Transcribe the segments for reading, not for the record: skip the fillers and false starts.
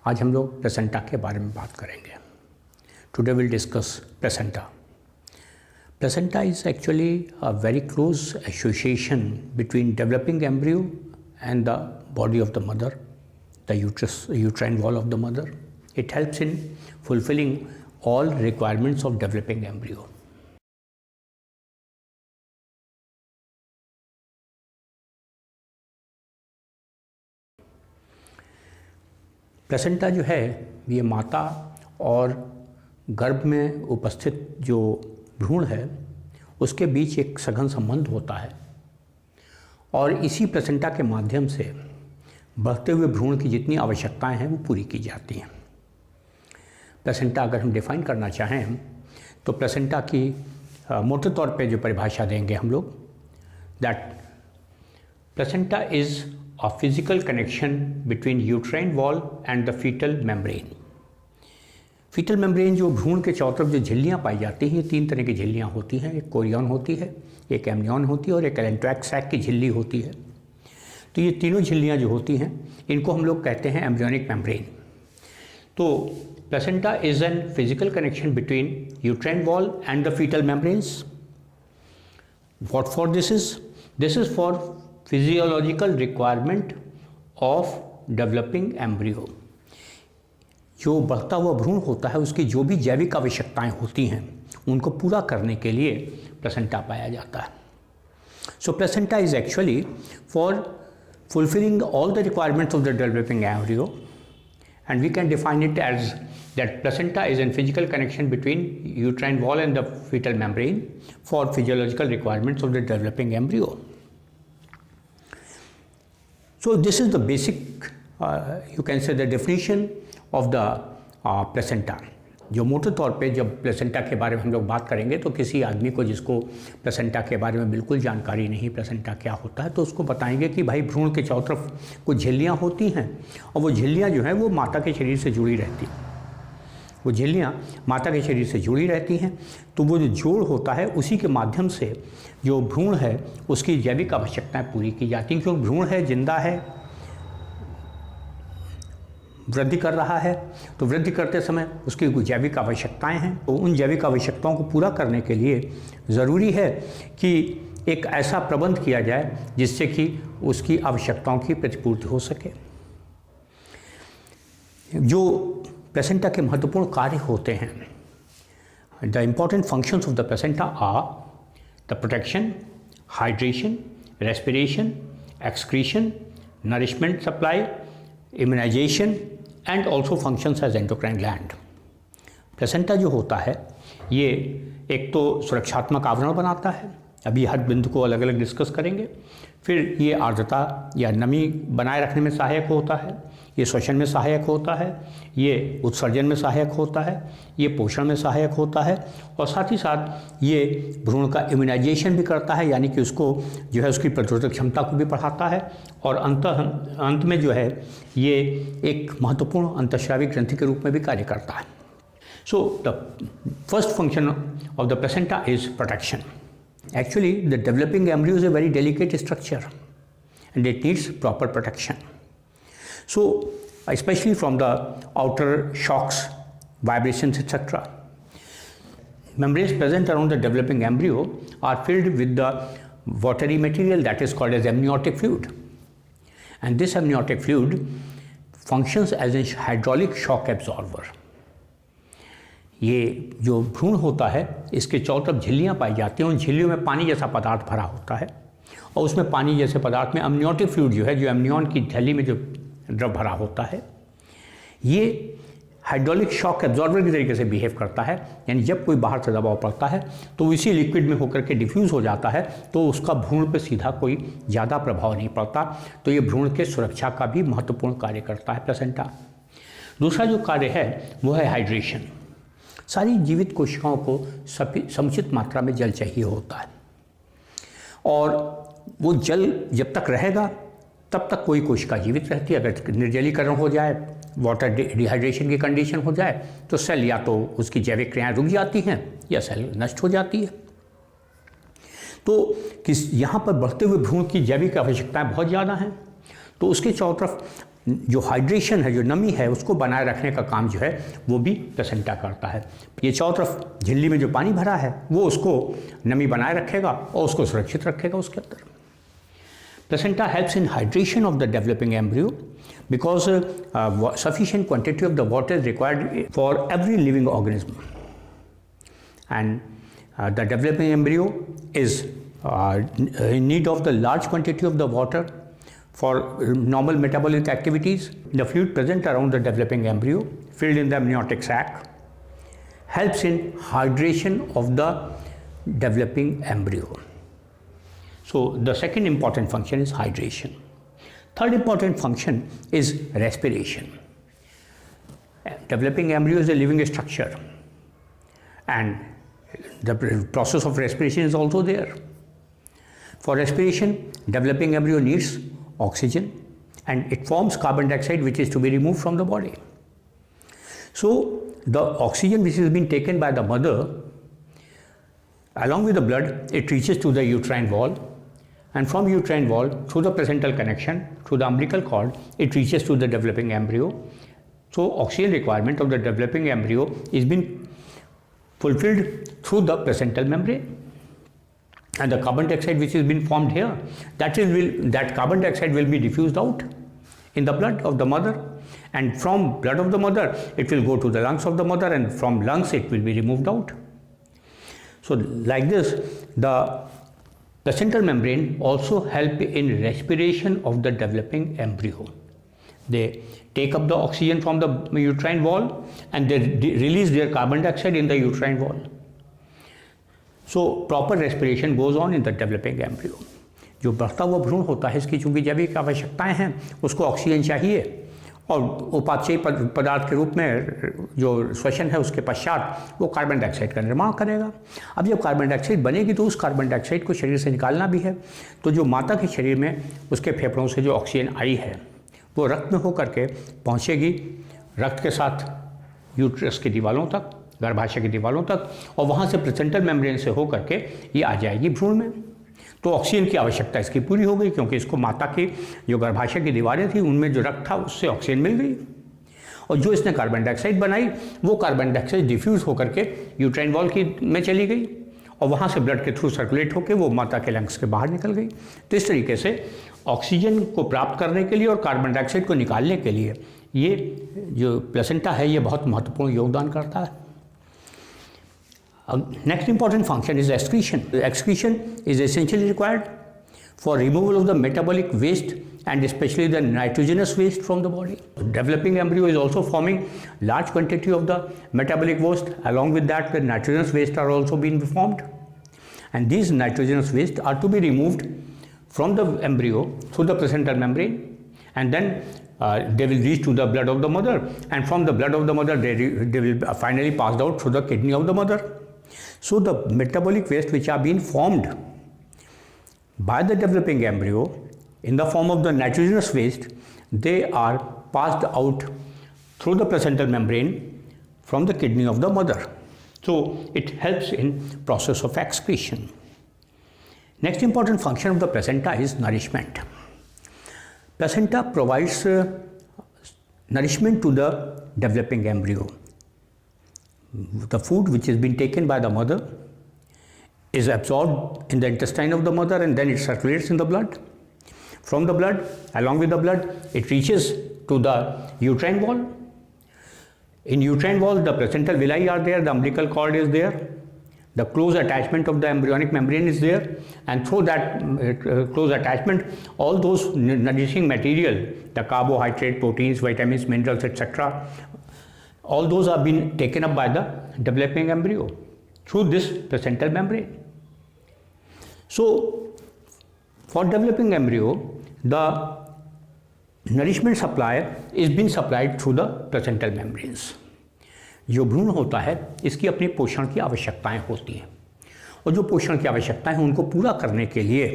आज हम लोग प्लेसेंटा के बारे में बात करेंगे। Today will discuss placenta. Placenta is actually a very close association between developing embryo and the body of the mother, the uterine wall of the mother. It helps in fulfilling all requirements of developing embryo. Placenta जो है ये माता और गर्भ में उपस्थित जो भ्रूण है उसके बीच एक सघन संबंध होता है और इसी प्लेसेंटा के माध्यम से बढ़ते हुए भ्रूण की जितनी आवश्यकताएं हैं वो पूरी की जाती हैं। प्लेसेंटा अगर हम डिफाइन करना चाहें तो प्लेसेंटा की मोटे तौर पे जो परिभाषा देंगे हम लोग, that placenta is a physical connection between uterine wall and the fetal membrane. Fetal membrane जो भ्रूण के चारों तरफ जो झिल्लियाँ पाई जाती हैं, तीन तरह की झिल्लियाँ होती हैं। एक कोरियन होती है, एक एमनियन होती है और एक एलेंट्रैक्स सैक की झिल्ली होती है। तो ये तीनों झिल्लियाँ जो होती हैं इनको हम लोग कहते हैं एम्ब्रियोनिक मेम्ब्रेन। तो placenta is an physical connection between uterine wall and the fetal membranes. What for this is for physiological requirement of developing embryo. जो बढ़ता हुआ भ्रूण होता है उसकी जो भी जैविक आवश्यकताएं होती हैं उनको पूरा करने के लिए प्लेसेंटा पाया जाता है। So placenta is actually for fulfilling all the requirements of the developing embryo and we can define it as that placenta is a physical connection between uterine wall and the fetal membrane for physiological requirements of the developing embryo. So this is the basic, you can say the definition of the placenta. जो मोटे तौर पे जब placenta के बारे में हम लोग बात करेंगे तो किसी आदमी को जिसको प्लेसेंटा के बारे में बिल्कुल जानकारी नहीं, प्लेसेंटा क्या होता है, तो उसको बताएंगे कि भाई भ्रूण के चारों तरफ कुछ झिल्लियाँ होती हैं और वो झिल्लियाँ जो हैं वो माता के शरीर से जुड़ी रहती हैं। वो झिल्लियाँ माता के शरीर से जुड़ी रहती हैं, तो वो जो जोड़ होता है उसी के माध्यम से जो भ्रूण है उसकी जैविक आवश्यकताएं पूरी की जाती हैं। क्योंकि भ्रूण है, जिंदा है, वृद्धि कर रहा है, तो वृद्धि करते समय उसकी कुछ जैविक आवश्यकताएं हैं। तो उन जैविक आवश्यकताओं को पूरा करने के लिए ज़रूरी है कि एक ऐसा प्रबंध किया जाए जिससे कि उसकी आवश्यकताओं की प्रतिपूर्ति हो सके। जो प्लेसेंटा के महत्वपूर्ण कार्य होते हैं, the important functions of the placenta are the protection, hydration, respiration, excretion, nourishment supply, immunisation and also functions as endocrine gland. Placenta जो होता है ये एक तो सुरक्षात्मक आवरण बनाता है, अभी हर बिंदु को अलग अलग डिस्कस करेंगे। फिर ये आर्द्रता या नमी बनाए रखने में सहायक होता है, ये श्वसन में सहायक होता है, ये उत्सर्जन में सहायक होता है, ये पोषण में सहायक होता है और साथ ही साथ ये भ्रूण का इम्यूनाइजेशन भी करता है, यानी कि उसको जो है उसकी प्रतिरोधक क्षमता को भी बढ़ाता है और अंत में जो है ये एक महत्वपूर्ण अंतःस्रावी ग्रंथि के रूप में भी कार्य करता है। So the first function of the placenta is protection. Actually, the developing embryo is a very delicate structure and it needs proper protection. So, especially from the outer shocks, vibrations, etc. Membranes present around the developing embryo are filled with the watery material that is called as amniotic fluid. And this amniotic fluid functions as a hydraulic shock absorber. ये जो भ्रूण होता है इसके चारों तरफ झिल्लियाँ पाई जाती हैं, उन झिल्लियों में पानी जैसा पदार्थ भरा होता है और उसमें पानी जैसे पदार्थ में अमनियोटिक फ्लूइड जो है, जो एमनियन की थैली में जो द्रव भरा होता है, ये हाइड्रोलिक शॉक एब्जॉर्बर की तरीके से बिहेव करता है। यानी जब कोई बाहर से दबाव पड़ता है तो इसी लिक्विड में होकर के डिफ्यूज़ हो जाता है, तो उसका भ्रूण पर सीधा कोई ज़्यादा प्रभाव नहीं पड़ता। तो ये भ्रूण के सुरक्षा का भी महत्वपूर्ण कार्य करता है प्लेसेंटा। दूसरा जो कार्य है वो है हाइड्रेशन। सारी जीवित कोशिकाओं को समुचित मात्रा में जल चाहिए होता है और वो जल जब तक रहेगा तब तक कोई कोशिका जीवित रहती है। अगर निर्जलीकरण हो जाए, वाटर डिहाइड्रेशन की कंडीशन हो जाए, तो सेल या तो उसकी जैविक क्रियाएं रुक जाती हैं या सेल नष्ट हो जाती है। तो यहाँ पर बढ़ते हुए भ्रूण की जैविक आवश्यकताएं बहुत ज़्यादा हैं, तो उसके चारों तरफ जो हाइड्रेशन है, जो नमी है, उसको बनाए रखने का काम जो है वो भी प्लेसेंटा करता है। ये चारों तरफ झिल्ली में जो पानी भरा है वो उसको नमी बनाए रखेगा और उसको सुरक्षित रखेगा उसके अंदर। Placenta helps in hydration of the developing embryo because sufficient quantity of the water is required for every living organism, and the developing embryo is in need of the large quantity of the water for normal metabolic activities. The fluid present around the developing embryo, filled in the amniotic sac, helps in hydration of the developing embryo. So the second important function is hydration. Third important function is respiration. Developing embryo is a living structure, and the process of respiration is also there. For respiration, developing embryo needs oxygen, and it forms carbon dioxide, which is to be removed from the body. So the oxygen which is being taken by the mother, along with the blood, it reaches to the uterine wall, and from uterine wall, through the placental connection, through the umbilical cord, it reaches to the developing embryo. So oxygen requirement of the developing embryo is being fulfilled through the placental membrane, and the carbon dioxide which is being formed here, that carbon dioxide will be diffused out in the blood of the mother, and from blood of the mother it will go to the lungs of the mother, and from lungs it will be removed out. So like this, the placental membrane also help in respiration of the developing embryo. They take up the oxygen from the uterine wall and they release their carbon dioxide in the uterine wall. So proper respiration goes on in the developing embryo. जो बढ़ता हुआ भ्रूण होता है, इसकी चूंकि जैविक आवश्यकताएं हैं, उसको ऑक्सीजन चाहिए, और उपापचयी पदार्थ के रूप में जो श्वसन है उसके पश्चात वो कार्बन डाइऑक्साइड का निर्माण करेगा। अब जब कार्बन डाइऑक्साइड बनेगी तो उस कार्बन डाइऑक्साइड को शरीर से निकालना भी है, तो जो माता के शरीर में उसके फेफड़ों से जो ऑक्सीजन आई है वो रक्त में होकर के पहुँचेगी रक्त के साथ यूट्रस की दीवारों तक, गर्भाशय की दीवारों तक, और वहाँ से प्लेसेंटल मेम्ब्रेन से होकर के ये आ जाएगी भ्रूण में। तो ऑक्सीजन की आवश्यकता इसकी पूरी हो गई, क्योंकि इसको माता की जो गर्भाशय की दीवारें थी उनमें जो रक्त था उससे ऑक्सीजन मिल गई, और जो इसने कार्बन डाइऑक्साइड बनाई वो कार्बन डाइऑक्साइड डिफ्यूज़ होकर के यूट्राइन वॉल की में चली गई, और वहाँ से ब्लड के थ्रू सर्कुलेट होकर वो माता के लंग्स के बाहर निकल गई। तो इस तरीके से ऑक्सीजन को प्राप्त करने के लिए और कार्बन डाइऑक्साइड को निकालने के लिए ये जो प्लेसेंटा है ये बहुत महत्वपूर्ण योगदान करता है। Next important function is excretion. Excretion is essentially required for removal of the metabolic waste and especially the nitrogenous waste from the body. Developing embryo is also forming large quantity of the metabolic waste. Along with that, the nitrogenous waste are also being formed, and these nitrogenous waste are to be removed from the embryo through the placental membrane, and then they will reach to the blood of the mother, and from the blood of the mother they will finally passed out through the kidney of the mother. So the metabolic waste which are being formed by the developing embryo in the form of the nitrogenous waste, they are passed out through the placental membrane from the kidney of the mother. So it helps in process of excretion. Next important function of the placenta is nourishment. Placenta provides nourishment to the developing embryo. The food which is being taken by the mother is absorbed in the intestine of the mother, and then it circulates in the blood. From the blood, along with the blood, it reaches to the uterine wall. In uterine wall, the placental villi are there, the umbilical cord is there, the close attachment of the embryonic membrane is there, and through that close attachment, all those nourishing material, the carbohydrate, proteins, vitamins, minerals, etc., all those are being taken up by the developing embryo through this placental membrane. So, for developing embryo, the nourishment supply is being supplied through the placental membranes. जो भ्रूण होता है इसकी अपनी पोषण की आवश्यकताएं होती हैं, और जो पोषण की आवश्यकताएं हैं उनको पूरा करने के लिए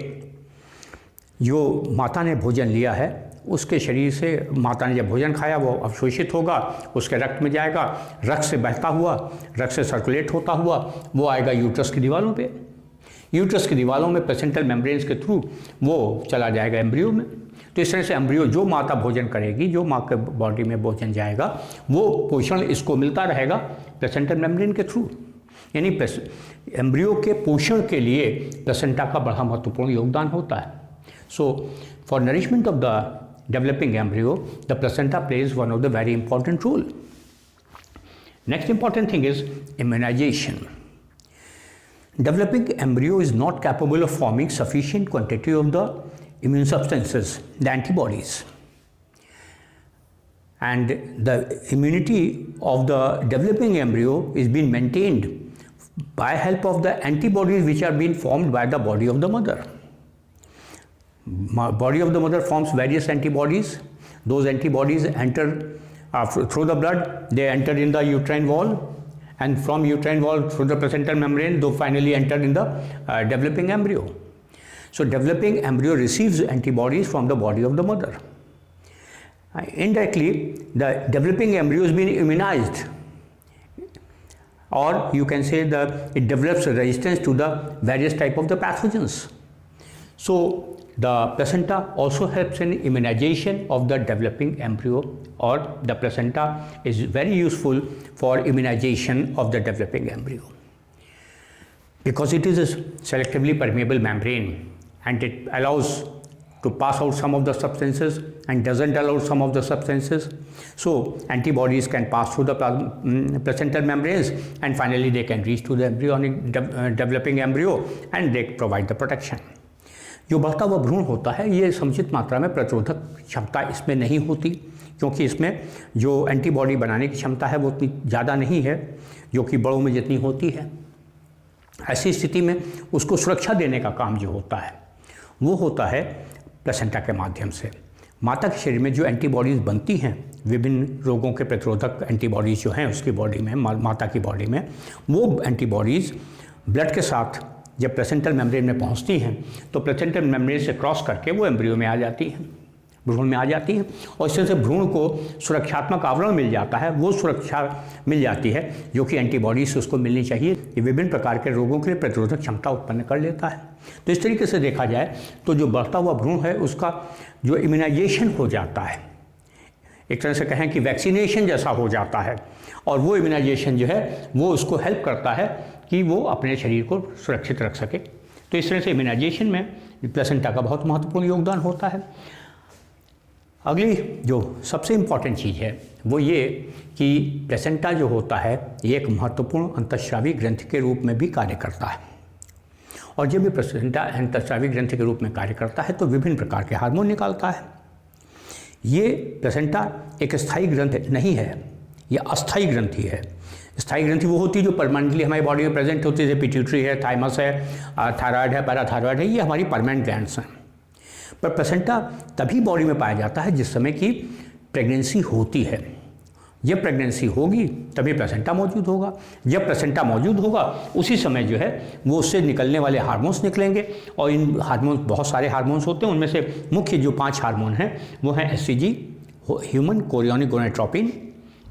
जो माता ने भोजन लिया है उसके शरीर से, माता ने जब भोजन खाया वो अवशोषित होगा, उसके रक्त में जाएगा, रक्त से बहता हुआ, रक्त से सर्कुलेट होता हुआ वो आएगा यूट्रस की दीवारों पे, यूट्रस की दीवारों में प्लेसेंटल मेम्ब्रेन्स के थ्रू वो चला जाएगा एम्ब्रियो में। तो इस तरह से एम्ब्रियो, जो माता भोजन करेगी, जो माँ के बॉडी में भोजन जाएगा, वो पोषण इसको मिलता रहेगा प्लेसेंटल मेम्ब्रेन के थ्रू। यानी एम्ब्रियो के पोषण के लिए प्लेसेंटा का बड़ा महत्वपूर्ण योगदान होता है। So for nourishment of the developing embryo, the placenta plays one of the very important role. Next important thing is immunisation. Developing embryo is not capable of forming sufficient quantity of the immune substances, the antibodies. And the immunity of the developing embryo is being maintained by help of the antibodies which are being formed by the body of the mother. Body of the mother forms various antibodies. Those antibodies enter through the blood, they enter in the uterine wall, and from uterine wall through the placental membrane, they finally enter in the developing embryo. So developing embryo receives antibodies from the body of the mother. Indirectly, the developing embryo is being immunized, or you can say that it develops resistance to the various type of the pathogens. So the placenta also helps in immunization of the developing embryo, or the placenta is very useful for immunization of the developing embryo because it is a selectively permeable membrane and it allows to pass out some of the substances and doesn't allow some of the substances. So antibodies can pass through the placental membranes and finally they can reach to the embryonic developing embryo and they provide the protection. जो बढ़ता हुआ भ्रूण होता है, ये समुचित मात्रा में प्रतिरोधक क्षमता इसमें नहीं होती, क्योंकि इसमें जो एंटीबॉडी बनाने की क्षमता है वो उतनी ज़्यादा नहीं है जो कि बड़ों में जितनी होती है। ऐसी स्थिति में उसको सुरक्षा देने का काम जो होता है वो होता है प्लेसेंटा के माध्यम से। माता के शरीर में जो एंटीबॉडीज़ बनती हैं, विभिन्न रोगों के प्रतिरोधक एंटीबॉडीज़ जो हैं उसकी बॉडी में, माता की बॉडी में, वो एंटीबॉडीज़ ब्लड के साथ जब प्लेसेंटल मेम्ब्रेन में पहुंचती हैं तो प्लेसेंटल मेम्ब्रेन से क्रॉस करके वो एम्ब्रियो में आ जाती हैं, भ्रूण में आ जाती हैं, और इस तरह से भ्रूण को सुरक्षात्मक आवरण मिल जाता है, वो सुरक्षा मिल जाती है जो कि एंटीबॉडी से उसको मिलनी चाहिए। ये विभिन्न प्रकार के रोगों के लिए प्रतिरोधक क्षमता उत्पन्न कर लेता है। तो इस तरीके से देखा जाए तो जो बढ़ता हुआ भ्रूण है उसका जो इम्यूनाइजेशन हो जाता है, एक तरह से कहें कि वैक्सीनेशन जैसा हो जाता है, और वो इम्यूनाइजेशन जो है वो उसको हेल्प करता है कि वो अपने शरीर को सुरक्षित रख सके। तो इस तरह से इम्यूनाइजेशन में प्लेसेंटा का बहुत महत्वपूर्ण योगदान होता है। अगली जो सबसे इम्पॉर्टेंट चीज़ है वो ये कि प्लेसेंटा जो होता है ये एक महत्वपूर्ण अंतःस्रावी ग्रंथि के रूप में भी कार्य करता है, और जब भी प्लेसेंटा अंतःस्रावी ग्रंथि के रूप में कार्य करता है तो विभिन्न प्रकार के हार्मोन निकालता है। ये प्लेसेंटा एक स्थायी ग्रंथि नहीं है, ये अस्थायी ग्रंथि है। स्थायी ग्रंथि वो होती है जो परमानेंटली हमारी बॉडी में प्रेजेंट होती है, जैसे पिट्यूटरी है, थाइमस है, थायराइड है, पैराथायराइड है, ये हमारी परमानेंट ग्लैंड्स हैं। पर प्लेसेंटा तभी बॉडी में पाया जाता है जिस समय की प्रेगनेंसी होती है। जब प्रेगनेंसी होगी तभी प्लेसेंटा मौजूद होगा, जब प्लेसेंटा मौजूद होगा उसी समय जो है वो उससे निकलने वाले हार्मोन्स निकलेंगे, और इन हार्मोन्स बहुत सारे हार्मोन्स होते हैं, उनमें से मुख्य जो 5 हार्मोन हैं वो हैं HCG, human chorionic gonadotropin,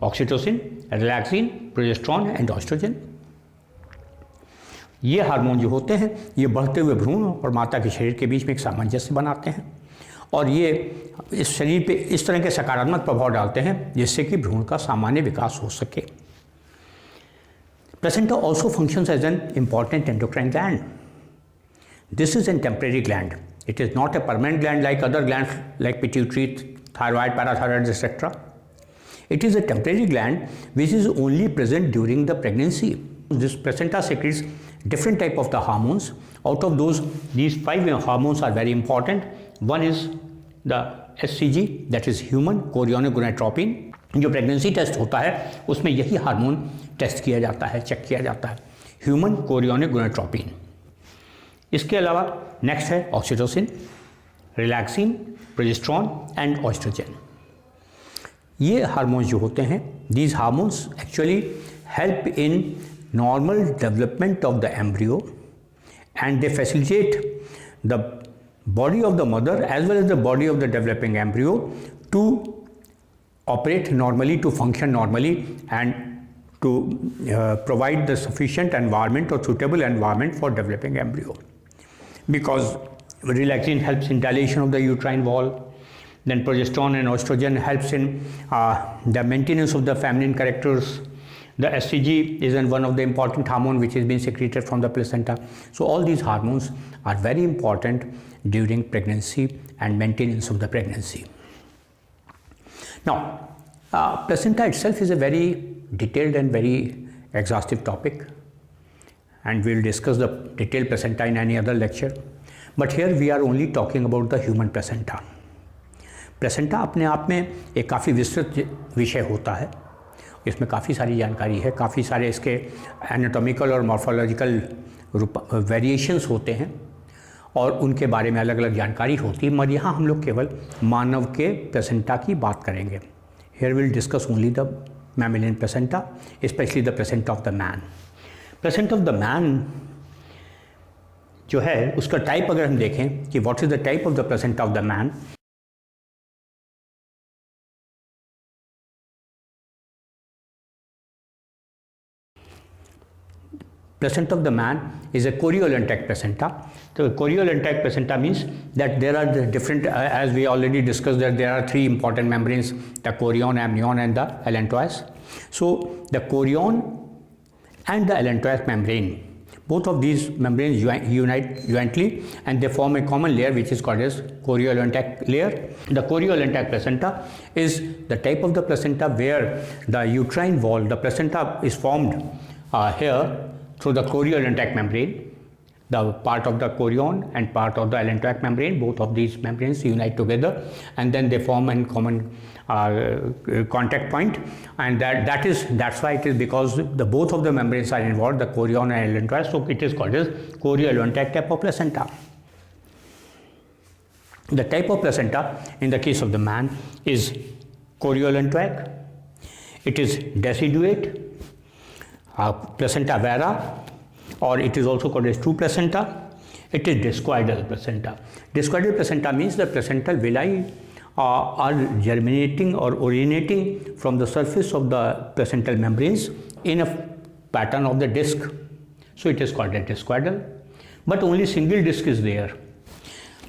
oxytocin, relaxin, progesterone and oestrogen. ये हार्मोन जो होते हैं ये बढ़ते हुए भ्रूण और माता के शरीर के बीच में एक सामंजस्य बनाते हैं, और ये इस शरीर पे इस तरह के सकारात्मक प्रभाव डालते हैं जिससे कि भ्रूण का सामान्य विकास हो सके। Placenta also functions as an important endocrine gland. This is a temporary gland. It is not a permanent gland like other glands like pituitary, thyroid, parathyroid, etc. It is a temporary gland which is only present during the pregnancy. This placenta secretes different type of the hormones. Out of those, these 5 hormones are very important. One is the HCG, that is human chorionic gonadotropin. जो pregnancy test होता है उसमें यही hormone test किया जाता है, check किया जाता है, ह्यूमन कोरियोनिक गोनाडोट्रोपिन। इसके अलावा नेक्स्ट है oxytocin, relaxin, progesterone and oestrogen. ये हार्मोन्स जो होते हैं, these hormones actually help in normal development of the embryo and they facilitate the body of the mother as well as the body of the developing embryo to operate normally, to function normally, and to provide the sufficient environment or suitable environment for developing embryo. Because relaxin helps in dilation of the uterine wall, Then progesterone and estrogen helps in the maintenance of the feminine characters. The SCG is one of the important hormone which is being secreted from the placenta. So all these hormones are very important during pregnancy and maintenance of the pregnancy. Now, placenta itself is a very detailed and very exhaustive topic, and we'll discuss the detailed placenta in any other lecture. But here we are only talking about the human placenta. Placenta अपने आप में एक काफ़ी विस्तृत विषय होता है, इसमें काफ़ी सारी जानकारी है, काफ़ी सारे इसके एनाटॉमिकल और मॉर्फोलॉजिकल वेरिएशंस होते हैं और उनके बारे में अलग अलग जानकारी होती है, मगर यहाँ हम लोग केवल मानव के प्लेसेंटा की बात करेंगे. Here will discuss only the mammalian placenta, specially the placenta of the man. Placenta of the man जो है उसका टाइप अगर हम देखें कि what is the type of the placenta of the man, placenta of the man is a choriolentic placenta. So choriolentic placenta means that there are the different, as we already discussed, that there are three important membranes, the chorion, amnion and the allantois. So the chorion and the allantois membrane, both of these membranes unite jointly and they form a common layer which is called as choriolentic layer. The choriolentic placenta is the type of the placenta where the uterine wall, the placenta is formed here through the choriolentic membrane, the part of the chorion and part of the allantoic membrane, both of these membranes unite together and then they form a common contact point, and that's why it is because both of the membranes are involved, the chorion and allantois, so it is called as choriolentic type of placenta. The type of placenta in the case of the man is choriolentic, it is deciduate, placenta vera, or it is also called as true placenta. It is discoidal placenta. Discoidal placenta means the placental villi are germinating or originating from the surface of the placental membranes in a pattern of the disc. So it is called a discoidal, but only single disc is there.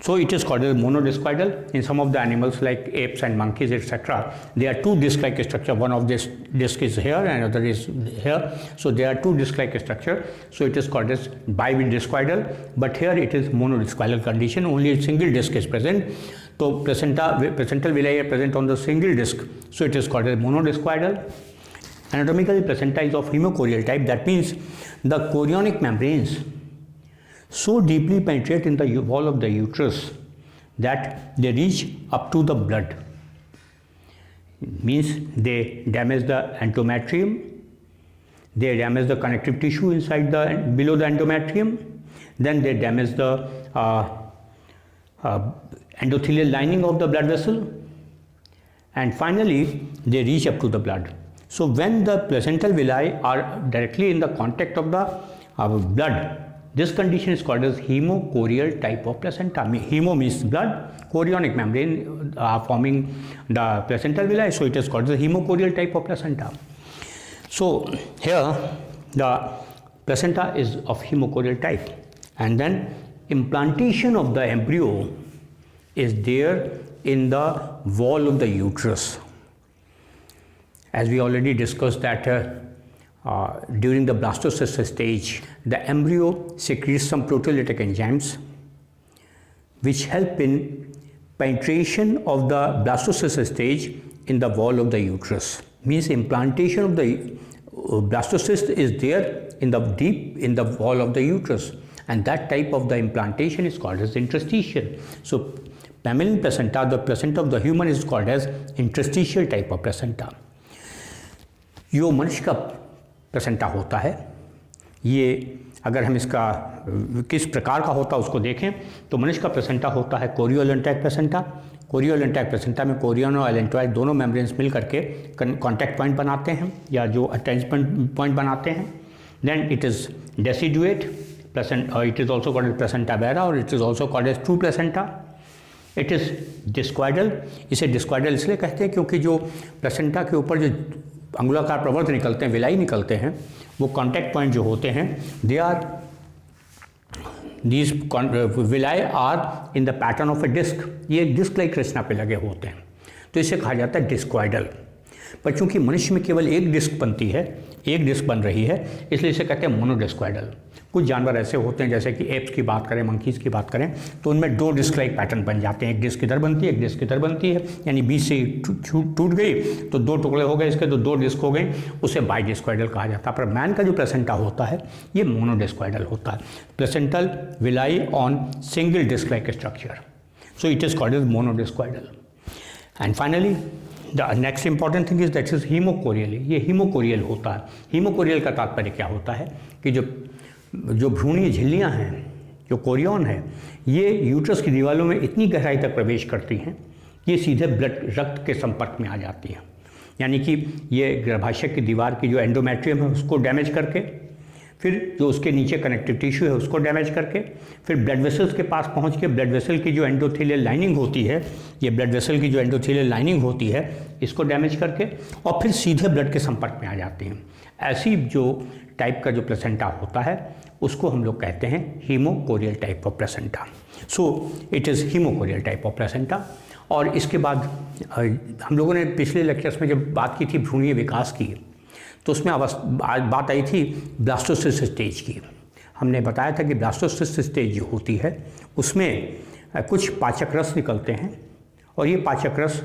So it is called as monodiscoidal. In some of the animals like apes and monkeys, etc., there are two disc-like structure. One of this disc is here and other is here. So there are two disc-like structure. So it is called as bidiscoidal. But here it is monodiscoidal condition. Only a single disc is present. So placental villi are present on the single disc. So it is called as monodiscoidal. Anatomically, placenta is of hemochorial type. That means the chorionic membranes so deeply penetrate in the wall of the uterus that they reach up to the blood. Means they damage the endometrium, they damage the connective tissue inside below the endometrium, then they damage the endothelial lining of the blood vessel, and finally they reach up to the blood. So when the placental villi are directly in the contact of the blood, this condition is called as hemochorial type of placenta. Hemo means blood, chorionic membrane forming the placental villi, so it is called the hemochorial type of placenta. So here the placenta is of hemochorial type, and then implantation of the embryo is there in the wall of the uterus. As we already discussed that during the blastocyst stage, the embryo secretes some proteolytic enzymes which help in penetration of the blastocyst stage in the wall of the uterus. Means implantation of the blastocyst is there in the deep in the wall of the uterus, and that type of the implantation is called as interstitial. So mammalian placenta, the placenta of the human, is called as interstitial type of placenta. जो मनुष्य का placenta होता है, ये अगर हम इसका किस प्रकार का होता है उसको देखें तो मनुष्य का प्लेसेंटा होता है कोरियोलेंटैक प्लेसेंटा. कोरियोलेंटैक प्लेसेंटा में कोरियन और एलेंटॉइड दोनों मेम्ब्रेन्स मिल करके कॉन्टैक्ट पॉइंट बनाते हैं या जो अटैचमेंट पॉइंट बनाते हैं. Then it is deciduate placenta, it is also called placenta vera or it is also called as true placenta. It is discoidal. इसे डिस्क्वाइडल इसलिए कहते हैं क्योंकि जो प्लेसेंटा के ऊपर जो अंगुलाकार प्रवर्त निकलते हैं, विलाई निकलते हैं, वो कॉन्टैक्ट पॉइंट जो होते हैं, they are these villi are in the pattern of a disc. ये डिस्क लाइक रचना पे लगे होते हैं, तो इसे कहा जाता है डिस्क्वाइडल। पर चूंकि मनुष्य में केवल एक डिस्क बनती है, एक डिस्क बन रही है, इसलिए इसे कहते हैं मोनोडिस्क्वाइडल। कुछ जानवर ऐसे होते हैं जैसे कि एप्स की बात करें, मंकीज़ की बात करें, तो उनमें दो डिस्क लाइक पैटर्न बन जाते हैं, एक डिस्क इधर बनती है, एक डिस्क इधर बनती है, यानी बीच से टूट गई तो दो टुकड़े हो गए इसके, तो दो डिस्क हो गई, उसे बाइडिस्क्वाइडल कहा जाता है। पर मैन का जो प्लेसेंटा होता है ये मोनोडिस्क्वाइडल होता है, placental villi on single disc like structure, so it is called as monodiscoidal. And finally the next important thing is that is haemochorial. ये हीमोकोरियल होता है। हीमोकोरियल का तात्पर्य क्या होता है कि जो भ्रूणीय झिल्लियाँ हैं, जो कोरियन है, ये यूट्रस की दीवारों में इतनी गहराई तक प्रवेश करती हैं कि ये सीधे ब्लड रक्त के संपर्क में आ जाती हैं, यानी कि ये गर्भाशय की दीवार की जो एंडोमेट्रियम है उसको डैमेज करके, फिर जो उसके नीचे कनेक्टिव टिश्यू है उसको डैमेज करके, फिर ब्लड वेसल्स के पास पहुंच के ब्लड वेसल की जो एंडोथेलियल लाइनिंग होती है, ये ब्लड वेसल की जो एंडोथेलियल लाइनिंग होती है इसको डैमेज करके, और फिर सीधे ब्लड के संपर्क में आ जाती हैं। ऐसी जो टाइप का जो प्लेसेंटा होता है उसको हम लोग कहते हैं haemochorial type of placenta. So it is haemochorial type of placenta. और इसके बाद हम लोगों ने पिछले लेक्चर्स में जब बात की थी भ्रूणीय विकास की, तो उसमें आज बात आई थी ब्लास्टोसिस्ट स्टेज की। हमने बताया था कि ब्लास्टोसिस्ट स्टेज जो होती है उसमें कुछ पाचक रस निकलते हैं, और ये पाचक रस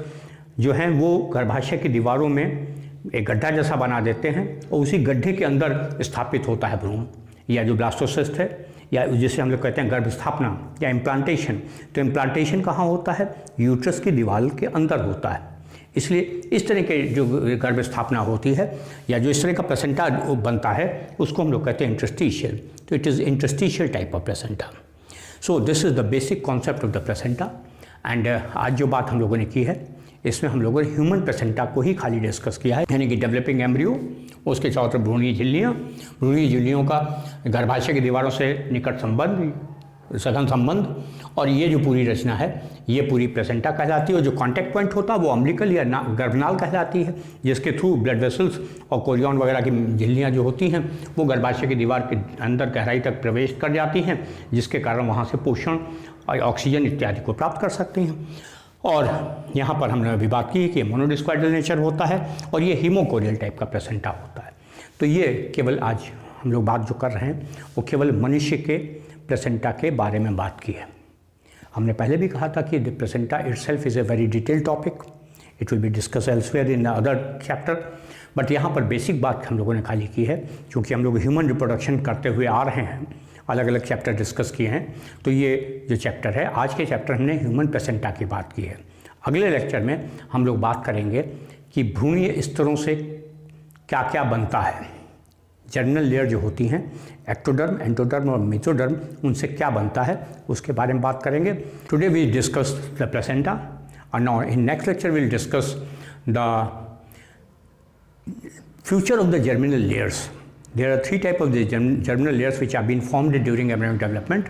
जो हैं वो गर्भाशय की दीवारों में एक गड्ढा जैसा बना देते हैं, और उसी गड्ढे के अंदर स्थापित होता है भ्रूण, या जो ब्लास्टोसिस्ट है, या जिसे हम लोग कहते हैं गर्भ स्थापना या इम्प्लांटेशन। तो इम्प्लांटेशन कहाँ होता है? यूट्रस की दीवार के अंदर होता है। इसलिए इस तरह के जो गर्भ स्थापना होती है या जो इस तरह का प्लेसेंटा बनता है उसको हम लोग कहते हैं इंटरस्टिशियल। तो it is interstitial type of placenta. So this is the basic concept of the placenta. And आज जो बात हम लोगों ने की है इसमें हम लोगों ने ह्यूमन प्लेसेंटा को ही खाली डिस्कस किया है, यानी कि डेवलपिंग एम्ब्रियो, उसके चारों तरफ भ्रूणीय झिल्लियों का गर्भाशय की दीवारों से निकट संबंध, सघन संबंध, और ये जो पूरी रचना है ये पूरी प्लेसेंटा कहलाती है। और जो कॉन्टैक्ट पॉइंट होता है वो अम्बिलिकल या गर्भनाल कहलाती है, जिसके थ्रू ब्लड वेसल्स और कोरियन वगैरह की झिल्लियाँ जो होती हैं वो गर्भाशय की दीवार के अंदर गहराई तक प्रवेश कर जाती हैं, जिसके कारण वहाँ से पोषण और ऑक्सीजन इत्यादि को प्राप्त कर सकते हैं। और यहाँ पर हमने अभी बात की कि मोनोडिस्क्वाइडल नेचर होता है और ये हीमोकोरियल टाइप का प्लेसेंटा होता है। तो ये केवल आज हम लोग बात जो कर रहे हैं वो केवल मनुष्य के प्लेसेंटा के बारे में बात की है। हमने पहले भी कहा था कि the placenta itself is a very detailed topic, it will be discuss elsewhere in other chapter, but यहाँ पर बेसिक बात हम लोगों ने खाली की है। क्योंकि हम लोग ह्यूमन रिप्रोडक्शन करते हुए आ रहे हैं, अलग अलग चैप्टर डिस्कस किए हैं, तो ये जो चैप्टर है, आज के चैप्टर हमने ह्यूमन प्लेसेंटा की बात की है। अगले लेक्चर में हम लोग बात करेंगे कि भ्रूणीय स्तरों से क्या क्या बनता है, जर्मिनल लेयर जो होती हैं, एक्टोडर्म, एंडोडर्म और मेसोडर्म, उनसे क्या बनता है उसके बारे में बात करेंगे। Today we discuss the placenta और now in next lecture we will discuss the future of the germinal layers. There are three types of the germinal layers which have been formed during embryonic development.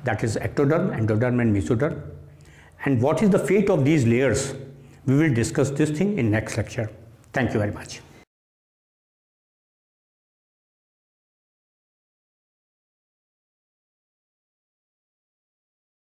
That is ectoderm, endoderm and mesoderm. And what is the fate of these layers? We will discuss this thing in next lecture. Thank you very much.